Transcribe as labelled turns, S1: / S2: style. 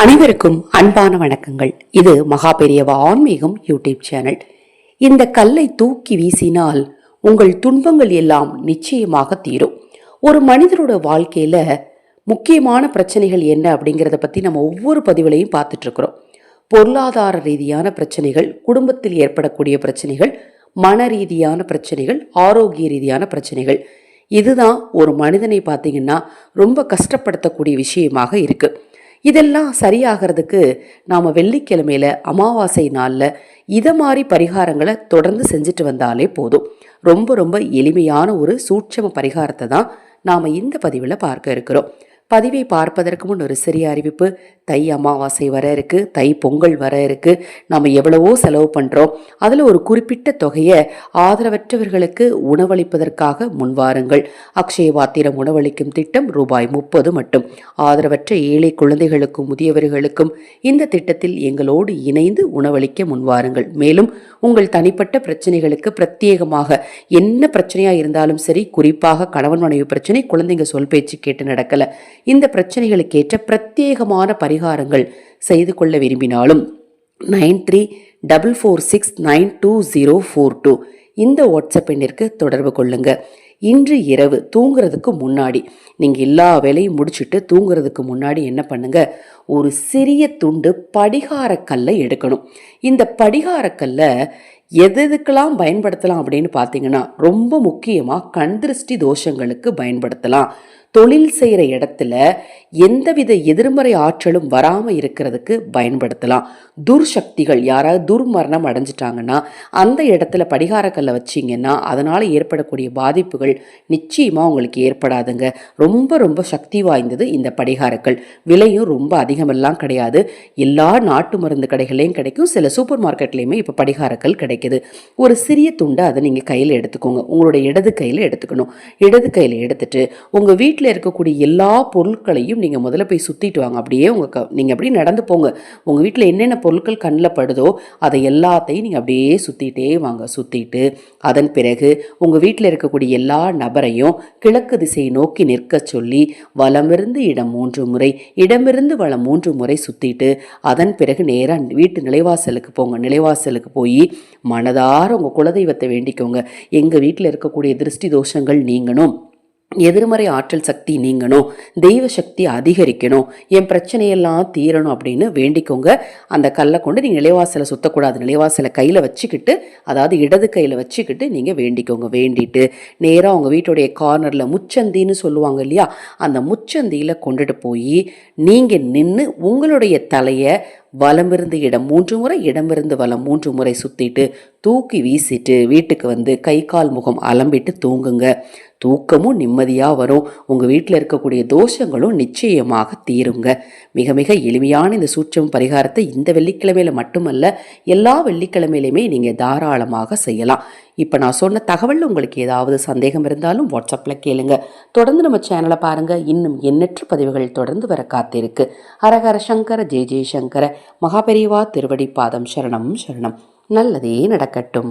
S1: அனைவருக்கும் அன்பான வணக்கங்கள். இது மகா பெரியவா ஆன்மீகம் யூடியூப் சேனல். இந்த கல்லை தூக்கி வீசினால் உங்கள் துன்பங்கள் எல்லாம் நிச்சயமாக தீரும். ஒரு மனிதரோட வாழ்க்கையில முக்கியமான பிரச்சனைகள் என்ன அப்படிங்கிறத பத்தி நம்ம ஒவ்வொரு பதிவுலையும் பார்த்துட்டு இருக்கிறோம். பொருளாதார ரீதியான பிரச்சனைகள், குடும்பத்தில் ஏற்படக்கூடிய பிரச்சனைகள், மன ரீதியான பிரச்சனைகள், ஆரோக்கிய ரீதியான பிரச்சனைகள். இதுதான் ஒரு மனிதனை பார்த்தீங்கன்னா ரொம்ப கஷ்டப்படுத்தக்கூடிய விஷயமாக இருக்கு. இதெல்லாம் சரியாகிறதுக்கு நாம் வெள்ளிக்கிழமையில அமாவாசை நாளில் இதை மாதிரி பரிகாரங்களை தொடர்ந்து செஞ்சுட்டு வந்தாலே போதும். ரொம்ப ரொம்ப எளிமையான ஒரு சூட்சம பரிகாரத்தை தான் நாம் இந்த பதிவில் பார்க்க இருக்கிறோம். பதிவை பார்ப்பதற்கு முன் ஒரு சிறிய அறிவிப்பு. தை அமாவாசை வர இருக்கு, தை பொங்கல் வர இருக்கு. நம்ம எவ்வளவோ செலவு பண்றோம். அதுல ஒரு குறிப்பிட்ட தொகையை ஆதரவற்றவர்களுக்கு உணவளிப்பதற்காக முன்வாருங்கள். அக்ஷயவாத்திரம் உணவளிக்கும் திட்டம் ரூபாய் 30 மட்டும். ஆதரவற்ற ஏழை குழந்தைகளுக்கும் முதியவர்களுக்கும் இந்த திட்டத்தில் எங்களோடு இணைந்து உணவளிக்க முன்வாருங்கள். மேலும் உங்கள் தனிப்பட்ட பிரச்சனைகளுக்கு பிரத்யேகமாக என்ன பிரச்சனையா இருந்தாலும் சரி, குறிப்பாக கணவன் மனைவி பிரச்சனை, குழந்தைங்க சொல் பேச்சு கேட்டு நடக்கல, இந்த பிரச்சனைகளுக்கேற்ற பிரத்யேகமான பரிகாரங்கள் செய்து கொள்ள விரும்பினாலும் 9344692042 இந்த வாட்ஸ்அப் எண்ணிற்கு தொடர்பு கொள்ளுங்க. இன்று இரவு தூங்குறதுக்கு முன்னாடி, நீங்க எல்லா வேலையும் முடிச்சுட்டு தூங்குறதுக்கு முன்னாடி என்ன பண்ணுங்க, ஒரு சிறிய துண்டு படிகாரக்கல்லை எடுக்கணும். இந்த படிகாரக்கல்லை எதுக்கெல்லாம் பயன்படுத்தலாம் அப்படின்னு பார்த்தீங்கன்னா, ரொம்ப முக்கியமாக கண் திருஷ்டி தோஷங்களுக்கு பயன்படுத்தலாம். தொழில் செய்கிற இடத்துல எந்தவித எதிர்மறை ஆற்றலும் வராமல் இருக்கிறதுக்கு பயன்படுத்தலாம். துர்சக்திகள் யாராவது துர்மரணம் அடைஞ்சிட்டாங்கன்னா அந்த இடத்துல படிகாரக்கல்லை வச்சிங்கன்னா அதனால் ஏற்படக்கூடிய பாதிப்புகள் நிச்சயமாக உங்களுக்கு ஏற்படாதுங்க. ரொம்ப ரொம்ப சக்தி வாய்ந்தது இந்த படிகாரக்கல். விலையும் ரொம்ப அதிகமெல்லாம் கிடையாது. எல்லா நாட்டு மருந்து கடைகளையும் கிடைக்கும், சில சூப்பர் மார்க்கெட்லேயுமே இப்போ படிகாரக்கல் கிடைக்குது. ஒரு சிறிய துண்டை அதை நீங்கள் கையில் எடுத்துக்கோங்க. உங்களுடைய இடது கையில் எடுத்துக்கணும். இடது கையில் எடுத்துட்டு உங்கள் வீட்டில் இருக்கக்கூடிய எல்லா பொருட்களையும் நீங்கள் முதல்ல போய் சுற்றிட்டு வாங்க. அப்படியே நீங்கள் அப்படியே நடந்து போங்க. உங்கள் வீட்டில் என்னென்ன பொருட்கள் கண்ணில் படுதோ அதை எல்லாத்தையும் நீங்கள் அப்படியே சுற்றிட்டே வாங்க. சுற்றிட்டு அதன் பிறகு உங்கள் வீட்டில் இருக்கக்கூடிய எல்லா நபரையும் கிழக்கு திசையை நோக்கி நிற்க சொல்லி வலமிருந்து இடம் 3 முறை, இடமிருந்து வலம் 3 முறை சுற்றிட்டு அதன் பிறகு நேராக வீட்டு நிலைவாசலுக்கு போங்க. நிலைவாசலுக்கு போய் மனதார உங்கள் குலதெய்வத்தை வேண்டிக்கோங்க. எங்கள் வீட்டில் இருக்கக்கூடிய திருஷ்டி தோஷங்கள் நீங்கணும், எதிர்மறை ஆற்றல் சக்தி நீங்கணும், தெய்வ சக்தி அதிகரிக்கணும், என் பிரச்சனையெல்லாம் தீரணும் அப்படின்னு வேண்டிக்கோங்க. அந்த கல்லை கொண்டு நீங்கள் நிலைவாசலை சுற்றக்கூடாது. நிலைவாசலை கையில் வச்சுக்கிட்டு, அதாவது இடது கையில் வச்சுக்கிட்டு நீங்கள் வேண்டிக்கோங்க. வேண்டிட்டு நேராக உங்கள் வீட்டுடைய கார்னரில் முச்சந்தின்னு சொல்லுவாங்க இல்லையா, அந்த முச்சந்தியில் கொண்டுட்டு போய் நீங்கள் நின்று உங்களுடைய தலையை வலமிருந்து இடம் 3 முறை, இடமிருந்து வலம் 3 முறை சுற்றிட்டு தூக்கி வீசிட்டு வீட்டுக்கு வந்து கை கால் முகம் அலம்பிட்டு தூங்குங்க. தூக்கமும் நிம்மதியாக வரும். உங்கள் வீட்டில் இருக்கக்கூடிய தோஷங்களும் நிச்சயமாக தீருங்க. மிக மிக எளிமையான இந்த சூட்சம பரிகாரத்தை இந்த வெள்ளிக்கிழமையில மட்டுமல்ல, எல்லா வெள்ளிக்கிழமையிலுமே நீங்கள் தாராளமாக செய்யலாம். இப்போ நான் சொன்ன தகவலில் உங்களுக்கு ஏதாவது சந்தேகம் இருந்தாலும் வாட்ஸ்அப்பில் கேளுங்க. தொடர்ந்து நம்ம சேனலை பாருங்கள். இன்னும் எண்ணற்ற பதிவுகள் தொடர்ந்து வர காத்திருக்கு. ஹரஹர சங்கர, ஜெய ஜெய சங்கர. மகாபெரிவா திருவடி பாதம் சரணம் சரணம். நல்லதே நடக்கட்டும்.